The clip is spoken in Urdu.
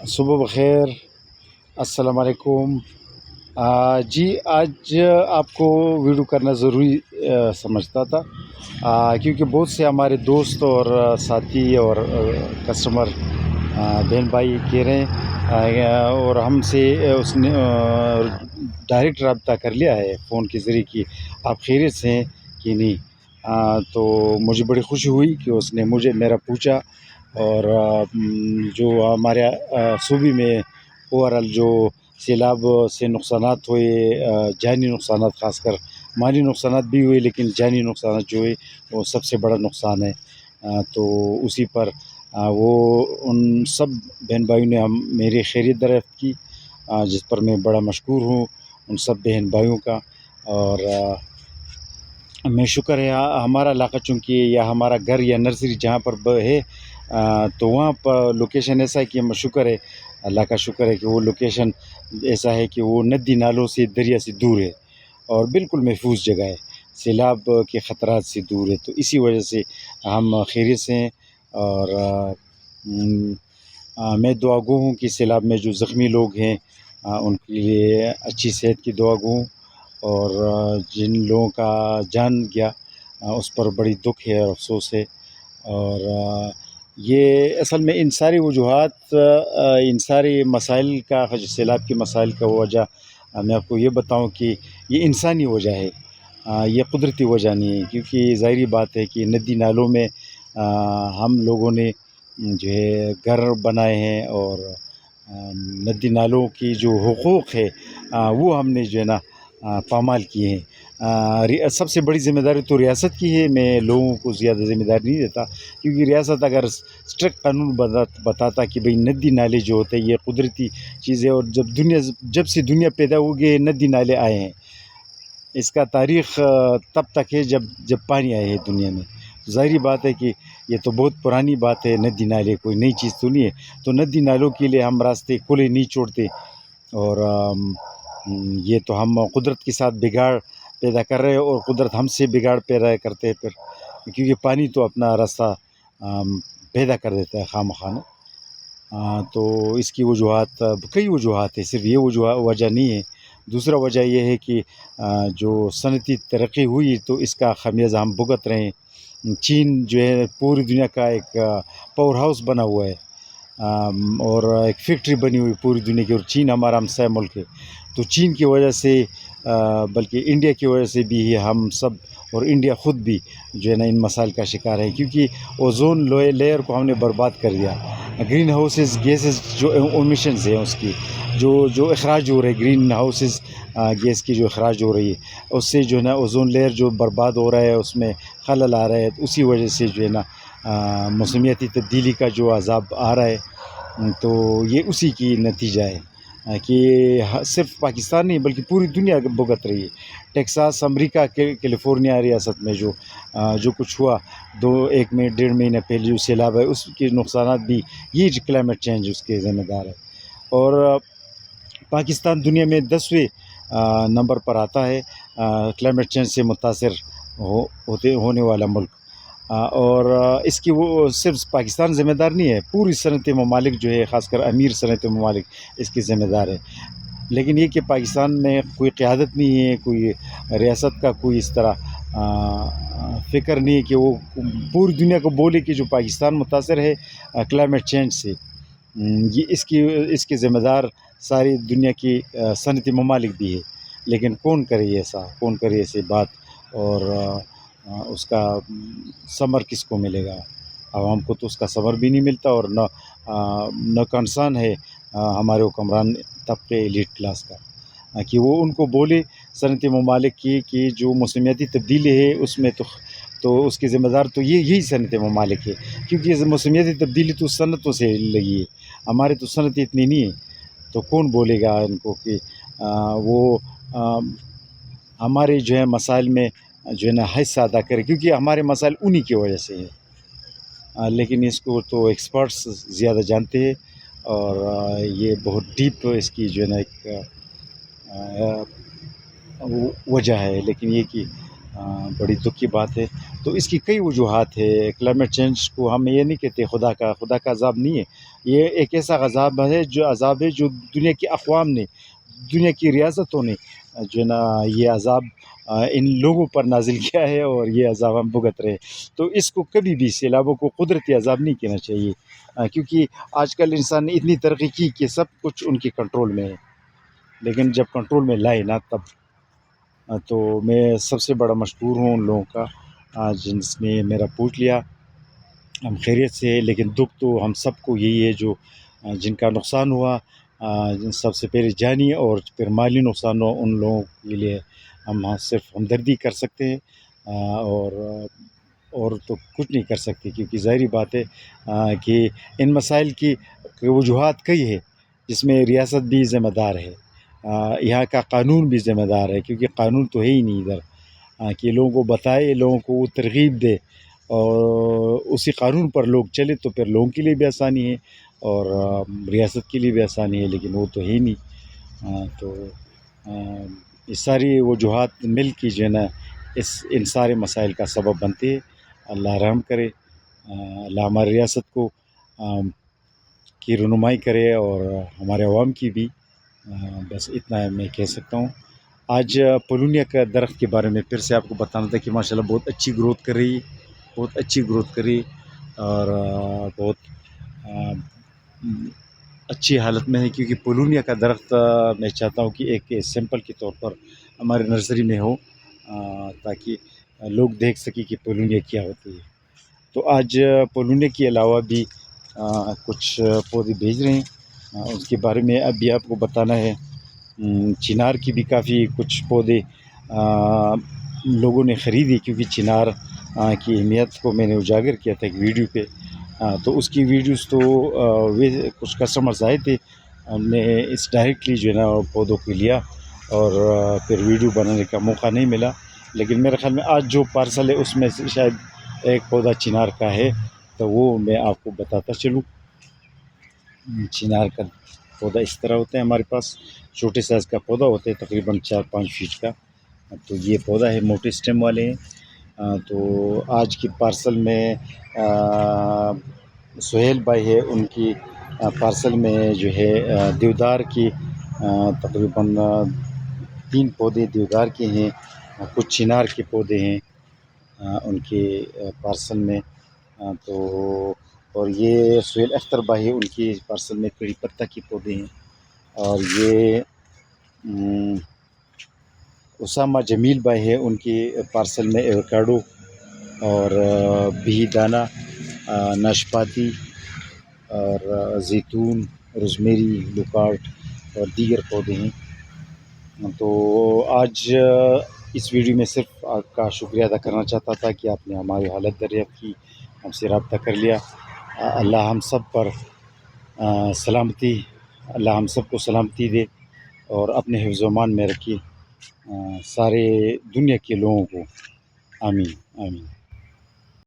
صبح بخیر، السلام علیکم۔ جی آج آپ کو ویڈیو کرنا ضروری سمجھتا تھا، کیونکہ بہت سے ہمارے دوست اور ساتھی اور کسٹمر بہن بھائی کہہ رہے ہیں، اور ہم سے اس نے ڈائریکٹ رابطہ کر لیا ہے فون کے ذریعے کہ آپ خیریت سے ہیں کہ نہیں۔ تو مجھے بڑی خوشی ہوئی کہ اس نے میرا پوچھا، اور جو ہمارے صوبے میں اوورال جو سیلاب سے نقصانات ہوئے، جانی نقصانات، خاص کر مالی نقصانات بھی ہوئے، لیکن جانی نقصانات جو ہوئے وہ سب سے بڑا نقصان ہے۔ تو اسی پر وہ ان سب بہن بھائیوں نے میری خیریت دریافت کی، جس پر میں بڑا مشکور ہوں ان سب بہن بھائیوں کا۔ اور میں شکر ہے ہمارا علاقہ چونکہ یا ہمارا گھر یا نرسری جہاں پر ہے، تو وہاں پر لوکیشن ایسا ہے کہ ہم شکر ہے، اللہ کا شکر ہے کہ وہ لوکیشن ایسا ہے کہ وہ ندی نالوں سے، دریا سے دور ہے اور بالکل محفوظ جگہ ہے، سیلاب کے خطرات سے دور ہے۔ تو اسی وجہ سے ہم خیریت سے ہیں، اور میں دعا گو ہوں کہ سیلاب میں جو زخمی لوگ ہیں ان کے لیے اچھی صحت کی دعا گو ہوں، اور جن لوگوں کا جان گیا اس پر بڑی دکھ ہے اور افسوس ہے۔ اور یہ اصل میں ان ساری وجوہات، ان سارے مسائل کا، سیلاب کے مسائل کا وجہ میں آپ کو یہ بتاؤں کہ یہ انسانی وجہ ہے، یہ قدرتی وجہ نہیں ہے، کیونکہ ظاہری بات ہے کہ ندی نالوں میں ہم لوگوں نے جو ہے گھر بنائے ہیں، اور ندی نالوں کی جو حقوق ہے وہ ہم نے جو ہے نا پامال کیے ہیں۔ سب سے بڑی ذمہ داری تو ریاست کی ہے، میں لوگوں کو زیادہ ذمہ داری نہیں دیتا، کیونکہ ریاست اگر اسٹرکٹ قانون بتاتا کہ بھئی ندی نالے جو ہوتے ہیں یہ قدرتی چیز ہے، اور جب سے دنیا پیدا ہوئی ہے ندی نالے آئے ہیں، اس کا تاریخ تب تک ہے جب پانی آئے ہے دنیا میں۔ ظاہری بات ہے کہ یہ تو بہت پرانی بات ہے، ندی نالے کوئی نئی چیز تو نہیں ہے، تو ندی نالوں کے لیے ہم راستے کھلے نہیں چھوڑتے، اور یہ تو ہم قدرت کے ساتھ بگاڑ پیدا کر رہے ہیں، اور قدرت ہم سے بگاڑ پیدا کرتے ہیں پھر، کیونکہ پانی تو اپنا راستہ پیدا کر دیتا ہے خواہ مخواہ۔ تو اس کی وجوہات، کئی وجوہات ہیں، صرف یہ وجہ نہیں ہے۔ دوسرا وجہ یہ ہے کہ جو صنعتی ترقی ہوئی تو اس کا خمیازہ ہم بھگت رہے ہیں۔ چین جو ہے پوری دنیا کا ایک پاور ہاؤس بنا ہوا ہے، اور ایک فیکٹری بنی ہوئی پوری دنیا کی، اور چین ہمارا ہمسایہ ملک ہے۔ تو چین کی وجہ سے، بلکہ انڈیا کی وجہ سے بھی ہم سب، اور انڈیا خود بھی جو ہے نا ان مسائل کا شکار ہے، کیونکہ اوزون لیئر کو ہم نے برباد کر دیا۔ گرین ہاؤسز گیسز جو ایمیشنز ہیں، اس کی جو اخراج ہو رہے، گرین ہاؤسز گیس کی جو اخراج ہو رہی ہے، اس سے جو ہے نا اوزون لیئر جو برباد ہو رہا ہے، اس میں خلل آ رہا ہے، اسی وجہ سے جو ہے نا موسمیاتی تبدیلی کا جو عذاب آ رہا ہے، تو یہ اسی کی نتیجہ ہے کہ صرف پاکستان نہیں بلکہ پوری دنیا بھگت رہی ہے۔ ٹیکساس، امریکہ کے کیلیفورنیا ریاست میں جو کچھ ہوا ایک میں 1.5 مہینہ پہلے جو سیلاب ہے، اس کے نقصانات بھی یہ کلائمیٹ چینج اس کے ذمہ دار ہے۔ اور پاکستان دنیا میں 10ویں نمبر پر آتا ہے کلائمیٹ چینج سے متاثر ہونے والا ملک، اور اس کی وہ صرف پاکستان ذمہ دار نہیں ہے، پوری صنعتی ممالک جو ہے، خاص کر امیر صنعتی ممالک اس کی ذمہ دار ہے۔ لیکن یہ کہ پاکستان میں کوئی قیادت نہیں ہے، کوئی ریاست کا کوئی اس طرح فکر نہیں ہے کہ وہ پوری دنیا کو بولے کہ جو پاکستان متاثر ہے کلائمیٹ چینج سے، یہ اس کی ذمہ دار ساری دنیا کی صنعتی ممالک بھی ہے۔ لیکن کون کرے ایسے بات، اور اس کا ثمر کس کو ملے گا؟ عوام کو تو اس کا ثمر بھی نہیں ملتا، اور نہ کنسرن ہے ہمارے حکمران طبقے، ایلیٹ کلاس کا، کہ وہ ان کو بولے صنعتی ممالک کی کہ جو موسمیاتی تبدیلی ہے اس میں تو اس کی ذمہ دار تو یہی صنعتی ممالک ہے، کیونکہ موسمیاتی تبدیلی تو صنعتوں سے لگی ہے، ہمارے تو صنعت اتنی نہیں ہے۔ تو کون بولے گا ان کو کہ وہ ہمارے جو ہے مسائل میں جو ہے نا حصہ ادا کرے، کیونکہ ہمارے مسائل انہی کی وجہ سے ہے۔ لیکن اس کو تو ایکسپرٹس زیادہ جانتے ہیں، اور یہ بہت ڈیپ اس کی جو ہے نا ایک وجہ ہے۔ لیکن یہ کہ بڑی دکھ کی بات ہے۔ تو اس کی کئی وجوہات ہے۔ کلائمیٹ چینج کو ہم یہ نہیں کہتے خدا کا عذاب نہیں ہے، یہ ایک ایسا عذاب ہے جو دنیا کی اقوام نے، دنیا کی ریاستوں نے جو ہے نا یہ عذاب ان لوگوں پر نازل کیا ہے، اور یہ عذاب ہم بھگت رہے۔ تو اس کو کبھی بھی سیلابوں کو قدرتی عذاب نہیں کہنا چاہیے، کیونکہ آج کل انسان نے اتنی ترقی کی کہ سب کچھ ان کے کنٹرول میں ہے، لیکن جب کنٹرول میں لائے نا تب تو میں سب سے بڑا مشکور ہوں ان لوگوں کا جس نے میرا پوچھ لیا۔ ہم خیریت سے ہے، لیکن دکھ تو ہم سب کو یہی ہے جو جن کا نقصان ہوا، سب سے پہلے جانی اور پھر مالی نقصان ہوا، ان لوگوں کے لیے ہم صرف ہمدردی کر سکتے ہیں، اور تو کچھ نہیں کر سکتے، کیونکہ ظاہری بات ہے کہ ان مسائل کی وجوہات کئی ہے، جس میں ریاست بھی ذمہ دار ہے، یہاں کا قانون بھی ذمہ دار ہے، کیونکہ قانون تو ہے ہی نہیں ادھر کہ لوگوں کو بتائے، لوگوں کو وہ ترغیب دے اور اسی قانون پر لوگ چلے، تو پھر لوگوں کے لیے بھی آسانی ہے اور ریاست کے لیے بھی آسانی ہے، لیکن وہ تو ہے ہی نہیں۔ تو یہ ساری وجوہات مل کے جو ہے نا ان سارے مسائل کا سبب بنتے ہیں۔ اللہ رحم کرے، اللہ ہماری ریاست کو کی رہنمائی کرے اور ہمارے عوام کی بھی، بس اتنا میں کہہ سکتا ہوں۔ آج پولونیا کا درخت کے بارے میں پھر سے آپ کو بتانا تھا کہ ماشاءاللہ بہت اچھی گروتھ کر رہی ہے، بہت اچھی گروتھ کر رہی ہے، اور بہت اچھی حالت میں ہے، کیونکہ پولونیا کا درخت میں چاہتا ہوں کہ ایک سیمپل کے طور پر ہمارے نرسری میں ہو، تاکہ لوگ دیکھ سکیں کہ پولونیا کیا ہوتی ہے۔ تو آج پولونیا کے علاوہ بھی کچھ پودے بھیج رہے ہیں، اس کے بارے میں اب بھی آپ کو بتانا ہے۔ چنار کی بھی کافی کچھ پودے لوگوں نے خریدی، کیونکہ چنار کی اہمیت کو میں نے اجاگر کیا تھا ایک ویڈیو پہ، تو اس کی ویڈیوز تو کچھ کسٹمرز آئے تھے، ہم نے اس ڈائریکٹلی جو ہے نا پودوں کو لیا اور پھر ویڈیو بنانے کا موقع نہیں ملا، لیکن میرے خیال میں آج جو پارسل ہے اس میں سے شاید ایک پودا چنار کا ہے، تو وہ میں آپ کو بتاتا چلوں۔ چنار کا پودا اس طرح ہوتا ہے، ہمارے پاس چھوٹے سائز کا پودا ہوتا ہے، تقریباً 4-5 فٹ کا، تو یہ پودا ہے، موٹے سٹیم والے ہیں۔ تو آج کی پارسل میں سہیل بھائی ہے، ان کی پارسل میں جو ہے دیودار کی تقریباً 3 پودے دیودار کے ہیں، کچھ چنار کے پودے ہیں ان کے پارسل میں، تو اور یہ سہیل اختر بھائی ہے، ان کی پارسل میں کڑی پتہ کے پودے ہیں، اور یہ اسامہ جمیل بھائی ہے، ان کی پارسل میں ایوکاڈو اور بہی دانہ، ناشپاتی اور زیتون، روزمیری، لوکارٹ اور دیگر پودے ہیں۔ تو آج اس ویڈیو میں صرف آپ کا شکریہ ادا کرنا چاہتا تھا کہ آپ نے ہماری حالت دریافت کی، ہم سے رابطہ کر لیا۔ اللہ ہم سب پر سلامتی، اللہ ہم سب کو سلامتی دے اور اپنے حفظ و امان میں رکھیے سارے دنیا کے لوگوں کو، آمین آمین۔